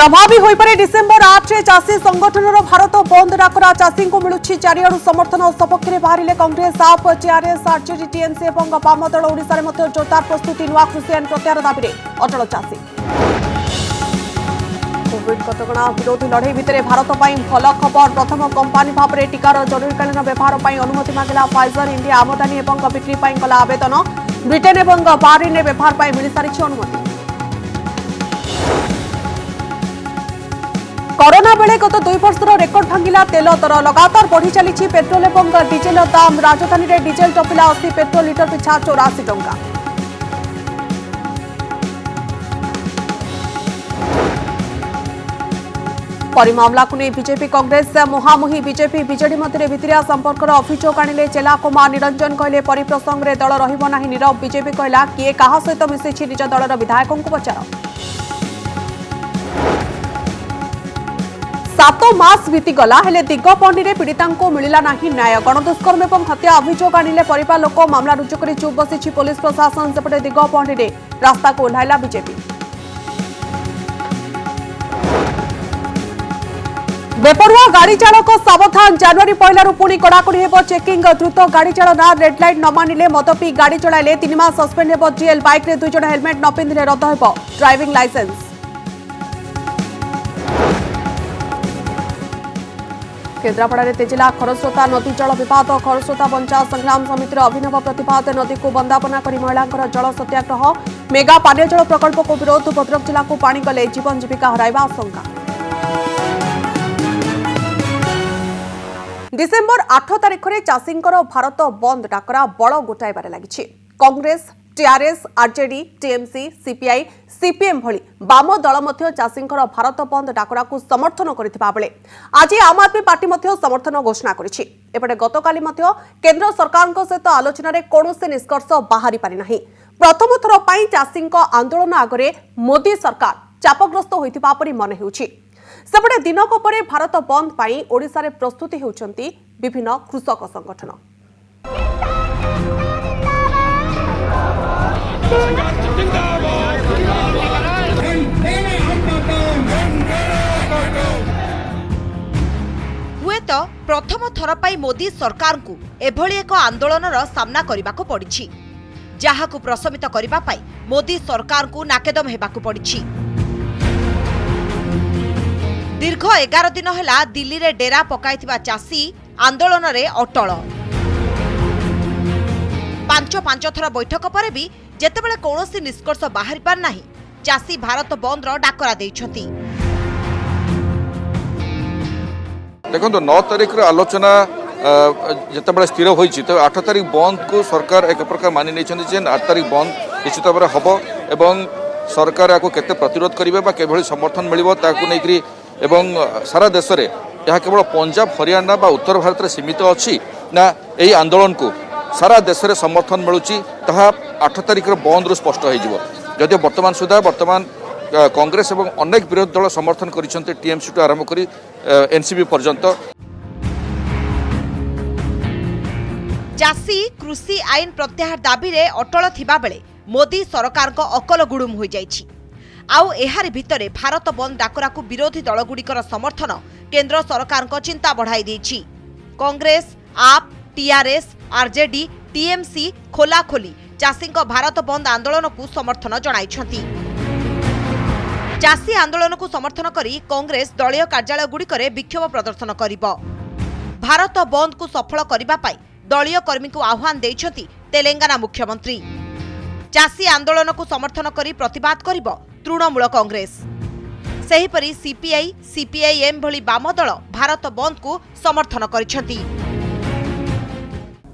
प्रभावी हो पारे डिसेम्बर 8 रे चाषी संगठन भारत बंद डाकरा चाषी को मिलूँ चारिआड़ समर्थन सपक्ष में बाहर कांग्रेस आप टीआरएस आरजेडी टीएमसी और वाम दल ओडिशा में जोरदार प्रस्तुति नुआ कृषि आईन प्रत्याहार दाबी अटल चाषी कोविड कटकणा विरोधी लड़ई भितर भारत भल खबर प्रथम कंपानी भाव में टीकार जरूरीकालीन व्यवहार अनुमति मांगला फाइजर इंडिया आमदानी और बिक्री कला आवेदन ब्रिटेन और बाहरीन व्यवहार मिल सारी अनुमति कोरोना बेले गत 2 वर्षर रेकर्ड भांगिला तेल दर लगातार बढ़ी चली पेट्रोल और डीजेल दाम राजधानी में डीजेल टपिला 80 पेट्रोल लिटर पिछा 84 टंका परी मामला को नहीं बीजेपी कांग्रेस मुहामुही बीजेपी बीजेडी मध्य भितरिया संपर्क अभियोग आनिले चेला कुमार निरंजन कहले परी प्रसंग में दल रहिबो नाही नीरव बीजेपी कहला किए काहा सहित मिशिछि निज दलर विधायकों को पचार 7 मास बीतीगला हेले दिगपंडी में पीड़िता को मिलला नहीं न्याय गणदुष्कर्म और हत्या अभियोग आनिले परिवार लोक मामला रुजु कर चुप बसी पुलिस प्रशासन सेपटे दिगपंडी में रास्ता को ओह्लाइला बीजेपी बेपरुआ गाड़ी चालक सावधान जनवरी 1 पुणी कड़ाकड़ी हेब चेकिंग द्रुत गाड़ी चालना रेड लाइट न मानिले मद पी गाड़ी चलाइले 3 मास सस्पेंड हेब जेल बाइक रे 2 जण हेलमेट न पिंधिले रद्द हेब ड्राइविंग लाइसेंस केन्द्रापड़ा में तेजिला खरस्रोता नदी जल विवाद खरस्रोता बंचाओ संग्राम समितिर अभिनव प्रतिवाद नदी को बंदापना कर महिला जल सत्याग्रह मेगा पानीय जल प्रकल्प को विरोध भद्रक जिला को पानी गले जीवन जीविका हराइबा आशंका डिसेम्बर 8 तारिख में चाषी भारत बंद डाकरा बड़ गोटाइबार लगी Congress TRS RJD TMC CPI CPM भली वाम दल मध्य चाषी भारत बंद डाकरा को समर्थन करथिबा बेले आज आम आदमी पार्टी मध्य समर्थन घोषणा करिछि एपटे गतकाली मध्य केंद्र सरकार सहित आलोचना रे कोनोसी निष्कर्ष बाहरी पारि नाही प्रथम थर पई चाषी आंदोलन आगरे मोदी सरकार चापग्रस्त होइथिबा परि मन हेउछि सेपटे दिनक परे भारत बंद पाई ओडिशा रे प्रस्तुति हेउचंती विभिन्न कृषक संगठन हुए तो प्रथम थर पाई मोदी सरकार को एभली एक आंदोलनर सामना करबाको पड़िछि जहाकु प्रशमित करबा पाई मोदी सरकार को नाकेदम हेबाको पड़िछि दीर्घ 11 दिन हेला दिल्ली रे डेरा पकाइथिबा चासी आंदोलन रे अटल 5 थर बैठक पर भी जेतेबेले कौनसी निष्कर्ष बाहरी पार नाही चासी भारत बंद रो डाकरा दैछथि देखो 9 तारिख आलोचना जितेबाला स्थिर होती तो 8 तारिख बंद को सरकार एक प्रकार मानि नहीं 8 तारिख बंद निश्चित भाव हम एवं सरकार या केते प्रतिरोध करेंगे समर्थन मिल एवं सारा देश में यह केवल पंजाब हरियाणा बा उत्तर भारत में सीमित अच्छी ना यही आंदोलन को सारा देश में समर्थन मिलूँ 8 तारिख बंद रु स्पष्ट होदी बर्तमान सुधा बर्तमान कांग्रेस और अनेक विरोधी दल समर्थन कर टीएमसी टू आरंभ कर एनसीबी पर्यंत चाषी कृषि आईन प्रत्याहार दाबी रे अटल थिबा बेले मोदी सरकार को अकल गुडुम हो जाइछि आउ एहार भितरे भारत बंद डाकरा को विरोधी दलगुड़िकर समर्थन केंद्र सरकार को चिंता बढ़ाई देछि कांग्रेस आप टीआरएस आरजेडी टीएमसी खोलाखोली चाषी भारत बंद आंदोलन को समर्थन जणाइछंती चाषी आंदोलन को समर्थन करी कांग्रेस दलीय कार्यालय गुड़िकरे विक्षोभ प्रदर्शन करिबो भारत बंद को सफल करिबा पाई दलीय कर्मी को आह्वान देइछंती तेलंगाना मुख्यमंत्री चाषी आंदोलन को समर्थन करी प्रतिवाद करिबो तृणमूल कांग्रेस सेहीपरि सीपीआई सीपीआईएम भली वाम दल भारत बंद को समर्थन करिछंती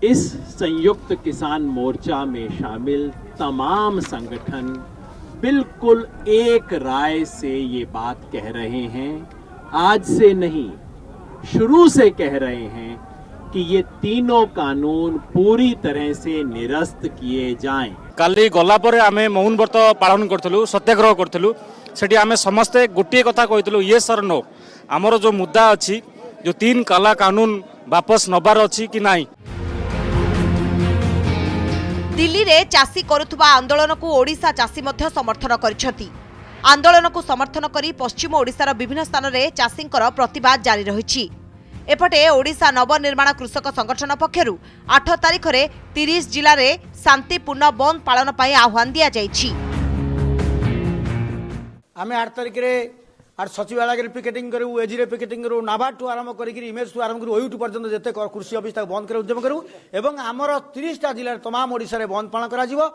इस संयुक्त किसान मोर्चा में शामिल तमाम संगठन बिल्कुल एक राय से ये बात कह रहे हैं आज से नहीं शुरू से कह रहे हैं कि ये तीनों कानून पूरी तरह से निरस्त किए जाएं। काली गला परे आमे मौन व्रत पालन करथलु सत्याग्रह करथलु सेठी आमे समस्ते गोटे कथा कहितलु ये सर नो हमर जो मुद्दा अछि जो 3 काला कानून वापस नबार अछि कि नाही दिल्ली रे चाषी करुथुबा आंदोलन को ओडिशा चाषी मध्य समर्थन करिसथि आंदोलन को समर्थन करी पश्चिम ओडिशार विभिन्न स्थान में चाषींकर प्रतिबाद जारी रही। एपटे ओडिशा नवनिर्माण कृषक संगठन पक्षरु 8 तारिख रे 30 जिले में शांतिपूर्ण बंद पालन पर आह्वान दिया जाइछि। आम 8 तारिख रे आर सचिवालय पिकेटिंग करूँ, एजी पिकेटिंग करूँ, नाबार्ड ठू आरंभ कर इमेज ठू आरंभ करूँ, ओयूटी पर्यटन जिते कृषि ऑफिस बंद कर उद्यम करूँ एवं आमर 30टा जिले तमाम ओडिशा रे बंद पालन करा जिवो।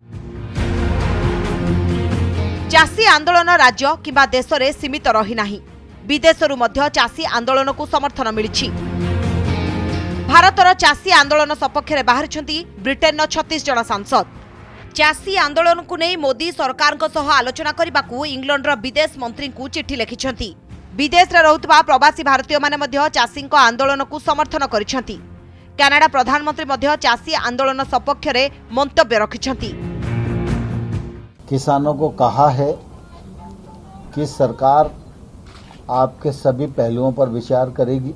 चाषी आंदोलन राज्य किंबा देश में सीमित रही नाही, विदेशरू मध्य चाषी आंदोलन को समर्थन मिली। भारतर चाषी आंदोलन सपक्ष में बाहरी ब्रिटेन 36 जन सांसद। चाषी आंदोलन को नहीं मोदी सरकार आलोचना करने को इंग्लैंड विदेश मंत्री को चिठी लिखिछंती। विदेश रे रहुतबा प्रवासी भारतीय माने मध्य चाषी आंदोलन को समर्थन करिछंती। कनाडा प्रधानमंत्री मध्य चाषी आंदोलन सपक्ष में मंतव्य रखिछंती। किसानों को कहा है कि सरकार आपके सभी पहलुओं पर विचार करेगी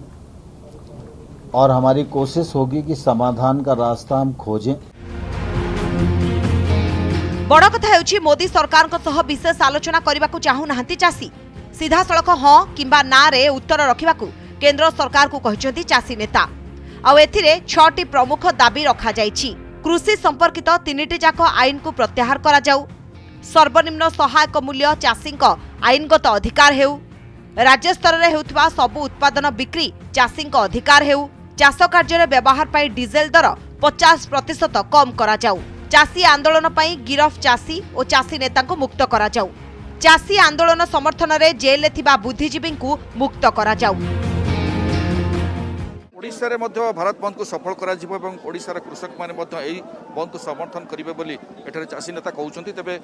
और हमारी कोशिश होगी कि समाधान का रास्ता हम खोजें। बड़ कथा हेउछि मोदी सरकार विशेष आलोचना करने को चाहू नाहंती चाषी। सीधा सड़क हाँ किंबा ना रे उत्तर रखा केंद्र सरकार को कहते चाषी नेता। आउ एथिरे 6टी प्रमुख दाबी रखा जाइछि। कृषि संपर्कित 3टी जाक आईन को प्रत्याहार करा जाऊ, सर्वनिम्न सहायक मूल्य चाषी आईनगत अधिकार हेउ, राज्य स्तर में हेउथबा सबु उत्पादन बिक्री चाषी अधिकार हेउ, चाष कार्य व्यवहार पाई डीजेल दर 50% कम करा जाऊ, चाषी आंदोलन पाई गिरफ चाषी और चाषी नेता को मुक्त करा जाऊ, चाषी आंदोलन समर्थन रे जेल में थिबा बुद्धिजीवी को मुक्त करा जाऊ। ओडिशा रे मध्य भारत बंद को सफल करा जिवो एवं ओडिशार कृषक माने मध्य एही बंद को समर्थन करिवे बोली एठारे चाषी नेता कहउछन्ती। तबे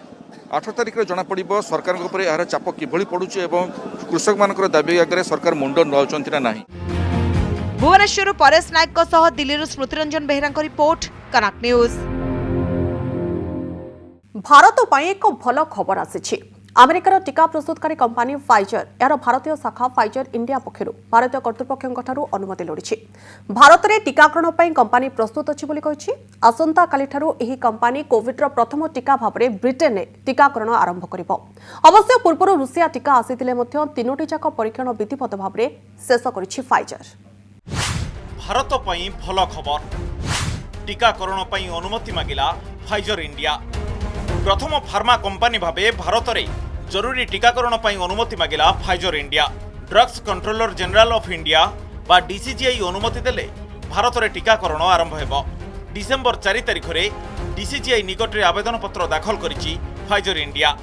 8 तारिख रे जणा पड़िबो सरकार को ऊपर यार चाप किभଳି पडुछि एवं कृषक मानकर दाबी आगरे सरकार मुंड नउछन्ती ना नाही। भुवनेश्वर परेश नायक सह दिल्ली स्मृतिरंजन बेहरा रिपोर्ट, कनक न्यूज। भारत पाई एक भल खबर आसी। अमेरिकार टीका प्रस्तुतकारी कंपानी फाइजर यार भारतीय शाखा फाइजर इंडिया पक्षर भारतीय कर्तृपक्षों अनुमति लोड़ी। भारत में टीकाकरण पर कंपानी प्रस्तुत अच्छी आसंता काली यह कंपानी कोविड्र प्रथम टीका भाव में ब्रिटेन में टीकाकरण आरंभ कर। अवश्य पूर्व रूसिया टीका आसी 3टी जाक परीक्षण विधिवत भाव में शेष कर फाइजर। भारत पई भल खबर, टीकाकरण पई अनुमति मागिला फाइजर इंडिया। प्रथम फार्मा कंपानी भावे भारत में जरूरी टीकाकरण पई अनुमति मागिला Pfizer India. Drugs controller general of India बा डीसीजीआई अनुमति देले भारत में टीकाकरण आरंभ हेबो। डिसेंबर 4 तारिख रे डीसीजीआई निकट रे आवेदन पत्र दाखल करिछि फाइजर इंडिया।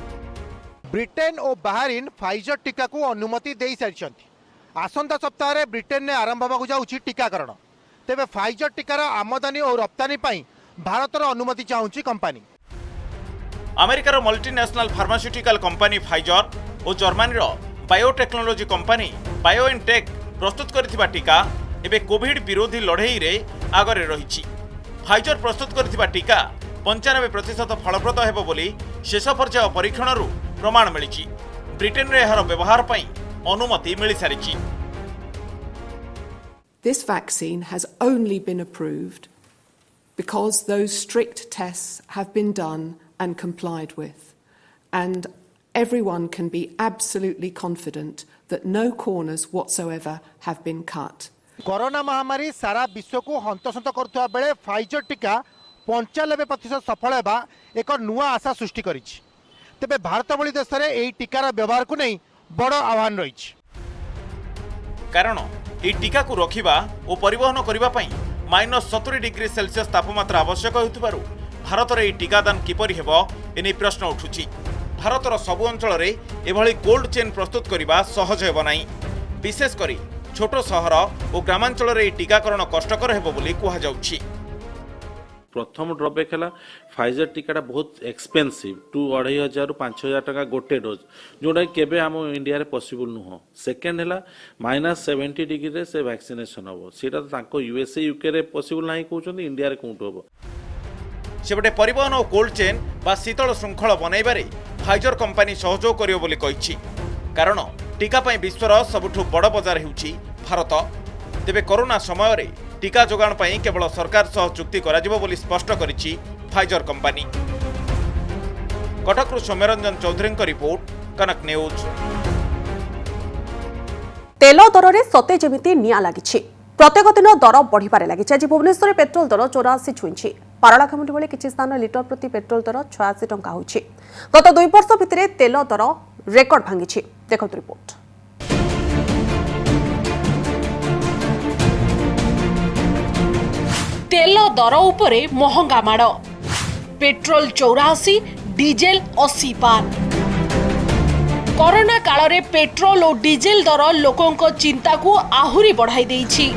ब्रिटेन और बाहरीन फाइजर टीका को अनुमति दे सारी। आसंता सप्ताह रे ब्रिटेन ने आरंभ होगा जाउछि टीकाकरण। तेबे फाइजर टीकार आमदानी और रप्तानी पई भारतर अनुमति चाहूछि कंपानी। अमेरिकार मल्टीनेशनल फार्मास्यूटिकल कंपानी फाइजर और जर्मनी बायोटेक्नोलोजी कंपानी बायोएनटेक प्रस्तुत करथिबा टीका एबे कोविड विरोधी लड़ाई रे आगरे रहिछि। फाइजर प्रस्तुत करथिबा टीका 95% फलप्रद हेबो बोली शेष पर्याय परीक्षणरू प्रमाण मिलिछि। ब्रिटेन रे एहार व्यवहार पई अनुमति मिलि सारिछि। This vaccine has only been approved because those strict tests have been done and complied with, and everyone can be absolutely confident that no corners whatsoever have been cut. Corona महामारी सारा विश्व को हंतसंत करुवा बेले फाइजर टीका 95% सफल हेबा एक नुआ आशा सृष्टि करिछि। तेबे भारत भली देश रे एही टीकार व्यवहार को नहीं बड़ आह्वान रहिछि। कारण एही टीका को रखिबा और परिवहन करिबा पई -70 डिग्री सेल्सियस तापमात्रा आवश्यक होउथिबारु भारत रे टीकादान किपरि हेबो एने प्रश्न उठुछि। भारतर सबु अंचल रे एभली कोल्ड चेन प्रस्तुत करिबा सहज हेबो नाही। विशेष करी छोट सहर और ग्रामांचल रे टीकाकरण कष्टकर हेबो बोली कुहा जाउछि। प्रथम ड्रबैक है फाइजर टीकाटा बहुत एक्सपेंसिव 2,500 रु 5,000 टका गोटे डोज जोटा केबे आम इंडिया रे पॉसिबल नुह। सेकेंड है -70 डिग्री रे से वैक्सीनेशन हम सीटा यूएसए यूके रे पॉसिबल नहीं कहते इंडिया रे कोउट हम। सेपटे परिवहन और कोल्ड चेन बा शीतल श्रृंखल बनैबारे फाइजर कंपानी सहयोग करियो बोली कहिछि। कारण टीका पई विश्वर सबुठु बड़ बजार हेउछि भारत। तेबे कोरोना समय रे टीका जोगाण पई केवल सरकार सह चुक्ति कराजिबो बोली स्पष्ट करिछि फाइजर कंपानी। कटकरू सौम्यरंजन चौधरी रिपोर्ट, कनक न्यूज। तेल दर में सते जमी निआ लगी प्रत्येक दिन दर बढ़िबार लगी। आज भुवनेश्वर पेट्रोल दर 84 छुई। पारଳାଖେମୁଣ୍ଡି भଳି किछि स्थान लिटर प्रति पेट्रोल दर 86 टंका होछि। गत 2 वर्ष भितर तेल दर रेकर्ड भांगी। देखंतु रिपोर्ट। तेल दर उपरे महंगा माड़। पेट्रोल 84, डीजेल 80 पार। कोरोना काल रे पेट्रोल और डीजेल दर लोकों चिंता को आहुरी बढ़ाई देइछि।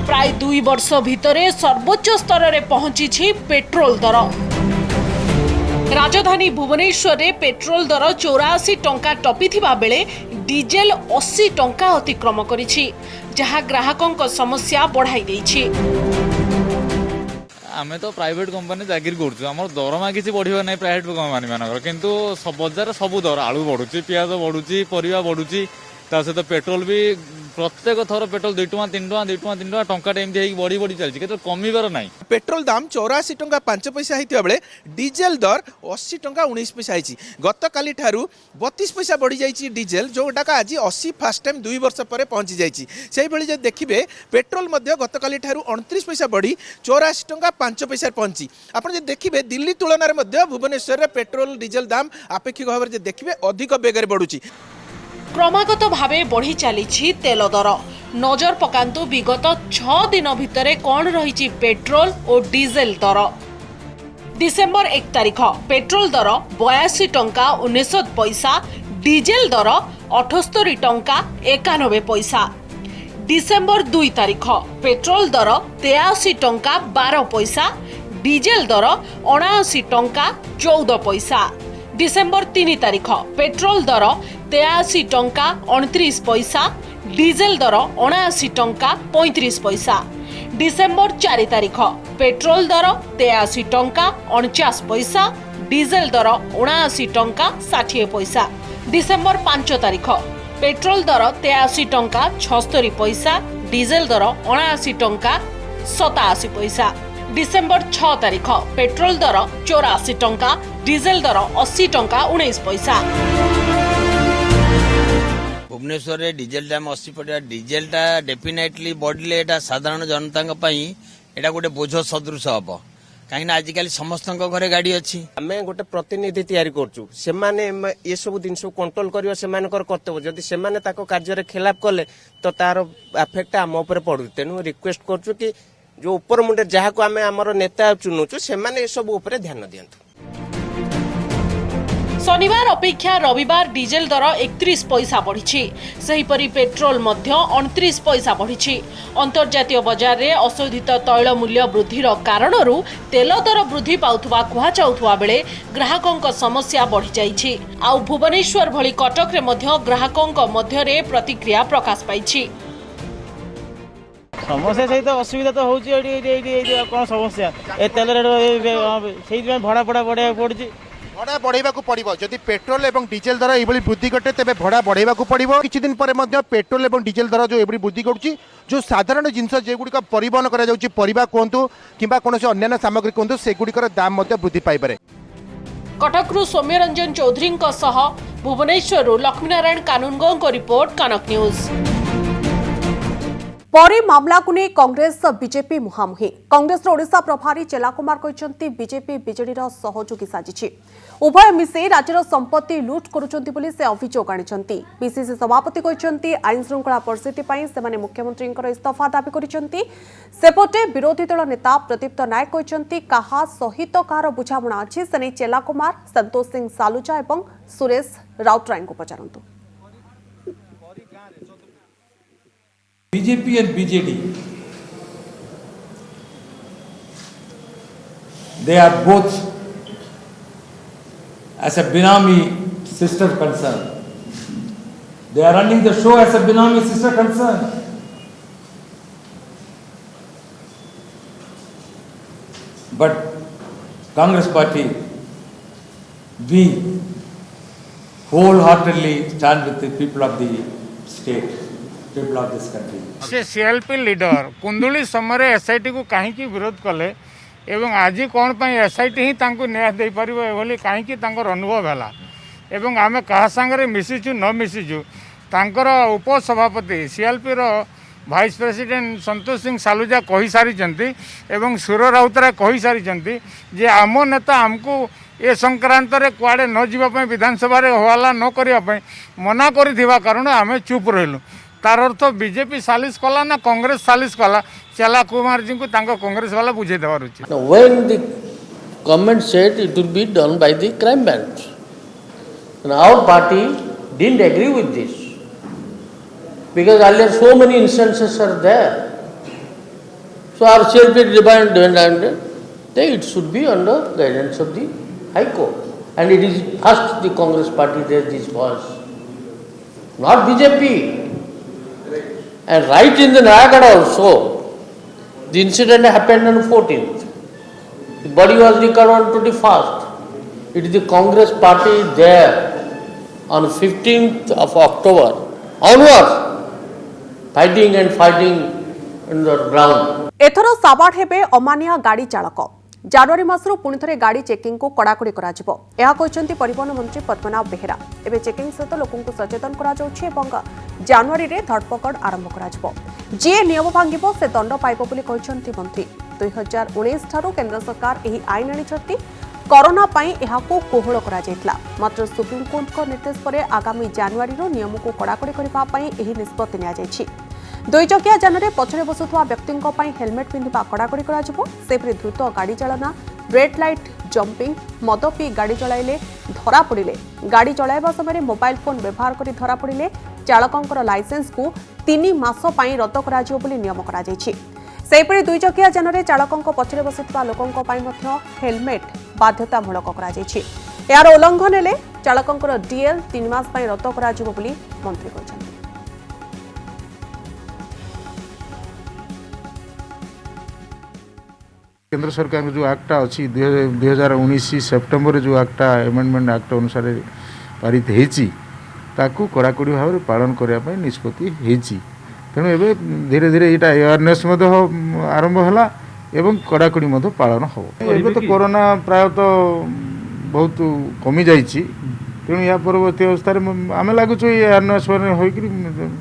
प्राय 2 वर्ष भितरे सर्वोच्च स्तर रे पहुंची पेट्रोल दर। राजधानी भुवनेश्वर रे पेट्रोल दर 84 टंका टपिथिबा बेले डीजेल 80 टंका अतिक्रम करिछि, जहां ग्राहकों समस्या बढ़ाई देइछि। आमे तो प्राइवेट कंपनी चाकरी करूँ आम दरमा किसी बढ़िया ना प्राइवेट कंपनी मानकर किंतु बजार सब दर आलू बढ़ुची, पियाज बढ़ुची, परिवा बढ़ुची, सहित पेट्रोल भी प्रत्येक थर पेट्रोल 2 टଙ୍କା 3 टଙ୍କା 2 टଙ୍କା 3 टଙ୍କା टंका एमती बढ़ी बढ़ी चलती के कमिबार ना। पेट्रोल दाम 84 टंका 5 पैसा होता बेले डीजेल दर 80 टंका 19 पैसा होती। गत काली ठारू 32 पैसा बढ़ी जाइए डीजेल, जोटा आज 80 फास्ट टाइम 2 वर्ष पर पहुंची जाइए। से भाई जब देखिए पेट्रोल गत काली ठारू 29 पैसा बढ़ी 84 टंका 5 पैसा पहुंची। आपड़ जब देखिए दिल्ली तुलन में भुवनेश्वर में पेट्रोल डीजेल दाम आपेक्षिक भाव में देखिए अधिक बेगर बढ़ुची। क्रमागत भावे बढ़ी चली तेल दर। नजर पकांतु विगत 6 दिन भितरे कौन रही पेट्रोल और डीजेल दर। डिसेम्बर 1 तारिख पेट्रोल दर 82 टंका 69 पैसा, डीजेल दर 78 टंका 91 पैसा। डिसेम्बर 2 तारिख पेट्रोल दर 83 टंका 12 पैसा, डीजेल दर 79 टंका 14 पैसा। डिसेम्बर 3 तारिख पेट्रोल दर 83 टंका 29 पैसा, डीजेल दर 79 टंका 35 पैसा। डिसेम्बर 4 तारिख पेट्रोल दर 83 टंका 49 पैसा, डीजेल दर 79 टंका 60 पैसा। डिसेम्बर 5 तारिख पेट्रोल दर 83 टंका 76 पैसा, डीजेल दर 79 टंका 87 पैसा। डिसेम्बर 6 तारिख पेट्रोल दर 84 टंका, डीजेल दर 80 टंका 19 पैसा। भुवनेश्वर रे डीजेल दाम 80 पड़ा। डीजेल टा डेफिनेटली बढ़ले एटा साधारण जनता एटा गोटे बोझ सदृश हम कहीं आजिकल समस्त घरे गाड़ी अच्छी। आम गोटे प्रतिनिधि तैयारी करचु से माने ये सब जिन कंट्रोल करियो से मानकर कर्तव्य। जदि से माने ताको कार्य खिलाफ कले तो तार अफेक्ट आम उपर पड़ू। तेणु रिक्वेस्ट करचु कि जो ऊपर मुंडे जहाँ को आम आमर नेता चुनुचु से माने सब उपर ध्यान दियंतु। शनिवार अपेक्षा रविवार डीजेल दर 31 पैसा बढ़ी। सेहीपरि पेट्रोल मध्य 29 पैसा बढ़ी। अंतर्जातीय बजार रे अशोधित तैल मूल्य वृद्धिर कारणरू तेल दर वृद्धि पाउथुवा कुहाचाउथुवा बेले ग्राहकों समस्या बढ़ी जाइछि। आउ भुवनेश्वर भली कटक रे मध्य ग्राहकों मध्य रे प्रतिक्रिया प्रकाश पाइछि। समस्या सहित असुविधा तो होची कौन समस्या ए तेल रेट से भड़ा भड़ा बढ़ाया पड़ी। भड़ा बढ़ाइबा पड़ो जदि पेट्रोल और डीजेल दर ये वृद्धि घटे तेज भड़ा बढ़ाइबा पड़ो। किछि दिन पर पेट्रोल और डीजेल दर जो वृद्धि घटुची जो साधारण जिनस जेगुड़िक परिवहन करा कहतु कि कौन अन्य सामग्री कहतु सेगुड़िकर दाम वृद्धि पाइपे। कटकरू सौम्यरंजन चौधरी भुवनेश्वर लक्ष्मीनारायण कानूनगो को रिपोर्ट कनक न्यूज। परे मामला को नहीं कांग्रेस बीजेपी मुहांमुही। कांग्रेस ओडिशा प्रभारी चेला कुमार कहते बीजेपी बीजेडी सहयोगी साजिछि। उभय मिसे राज्यर संपत्ति लुट करुछंती बोली से अभियोग आनिछंती। पीसीसी सभापति कहते आईन श्रृंखला परिस्थिति पई सेमाने मुख्यमंत्री इस्तीफा दाबी करिछंती। सेपटे विरोधी दल नेता प्रदीप्त नायक कहते कहा सहित कहार बुझामणा अछि से नहीं चेला कुमार, संतोष सिंह सालुजा एवं सुरेश राउतराय को पचारंतु। BJP and BJD, they are both as a Benami sister concern. They are running the show as a Benami sister concern. But Congress party, we wholeheartedly stand with the people of the state. से CLP leader कुंदुली समय SIT को कहीं विरोध कले एवं आज कौन SIT ही न्याय दे पार कहीं अनुभव है एवं आम क्या सांगे मिशिचु न मिशिचु तांकर उपसभापति सीएलपी रो भाइस प्रेसिडेंट संतोष सिंह सालुजा कही सारी एवं सुर राउतराय कही सारी जे आम नेता आमको ए संक्रांत रे कुआडे न जीवाई विधानसभा हवाला न करने मना कर कारण आम चुप रहिलु तार अर्थ बीजेपी सालिश कला ना कांग्रेस सालिश कला चेला कुमार जी को कांग्रेस वाला बुझे देवार उचित। When the government said it will be done by the crime branch, and our party didn't agree with this because earlier so many instances are there. So our CLP demanded that it should be under guidance of the High Court, and it is first the Congress party raised this voice, not BJP. And right in the Nayagada also, the incident happened on 14th. The body was recovered on 21st. It is the Congress party there on 15th of October onwards, fighting and fighting in the ground. एथर साबाड़ हेबे अमानिया गाड़ी चालक जनवरी मासरू पुणी थे गाड़ी checking को कड़ाकड़ी कहते परिवहन मंत्री पद्मनाभ बेहेरा। एवं चेकिंग सहित लोक सचेतन जनवरी में धरपकड़ आरंभ कर जी नियम भांग से दंड पाइब मंत्री 2019 ठारू केंद्र सरकार यह आईन आनी कोरोना को कोहल कर मात्र सुप्रीमकोर्ट निर्देश पर आगामी जनवरी नियम को कड़ाकड़ी करने निष्पत्ति नि दुई चकिया जान में पछरे बसुवा व्यक्ति हेलमेट पिंधा कड़ाकड़ी कर द्रुत गाड़ी चालना रेड लाइट जंपिंग मद पी गाड़ी चलाइले धरा पड़े गाड़ी चलाइबा समय मोबाइल फोन व्यवहार कर धरा पड़े चालकों लाइसेंस को 3 मास रद्द कर नियम कर दुई चकिया जान में चालकों पछरे बसुवा लोकों हेलमेट बाध्यतामूलक यार उल्लंघन हेले चालकों डीएल 3 मास रद्द कर मंत्री कहते। केंद्र सरकार जो एक्टा अच्छी 2019 सेप्टेम्बर जो एक्टा एमेंडमेंट एक्ट अनुसार पारित होती कड़ाकड़ी भाव में पालन करने निष्पत्ति होती तेणु एवं धीरे धीरे यहाँ अवेयरनेस आरंभ है एवं कड़ाकड़ी पालन हम एवं तो कोरोना प्रायतः बहुत कमी जाइए तेणु या परवर्ती अवस्था आम लगुच अवेयरनेस हो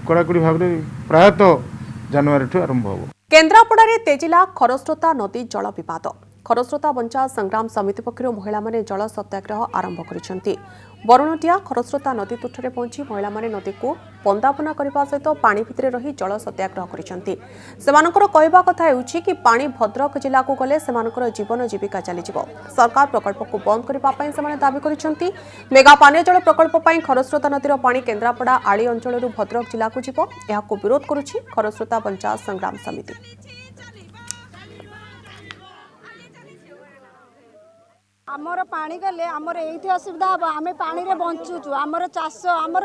कड़ाकड़ी भाव में प्रायतः जनवरी आरंभ हम। केन्द्रापड़ारे तेजिला खरस्रोता नदी जल विवाद खरस्रोता बंचा संग्राम समिति पक्षर महिला माने जल सत्याग्रह आरंभ करिसेंती। बरणटिया खरस्रोता नदी तुठरे पहुंची महिला माने नदी को बंदापना करने सहित पानी भितर रही जल सत्याग्रह करिसेंती। सेमानकर कहवा कथा हेउछि कि पानी भद्रक जिला को गले सेमानकर जीवन जीविका चलीजिवो। सरकार प्रकल्प को बंद करबा पई सेमाने दाबी करिसेंती। मेगा पानी जल प्रकल्प पई खरस्रोता नदीर पानी केन्द्रापड़ा आली अंचलरू भद्रक जिला को जीवो एहाको विरोध करुछि खरस्रोता बंचा संग्राम समिति। आमर पानी गले आमर ये असुविधा हम आम पानी रे बंचुचु आमर चाष आमर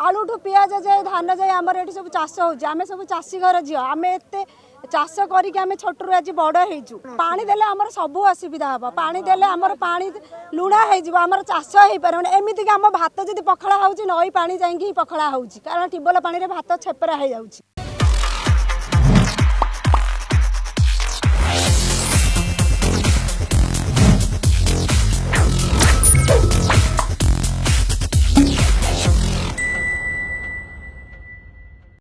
आलू ठू पियाज जाए धान जाए आमर ये सब चाष होमें सब चाषी घर झील आम एत चाष करके छोटू आज बड़ हो पानी देले आमर सब असुविधा हम पानी देले आमर पानी लुणा होमर चाष हो पार एमती आम भात जब पखड़ा हो नई पानी जाकि पखड़ा हो कारण ट्यूबवेल पानी भात छेपरा हो जाऊँगी।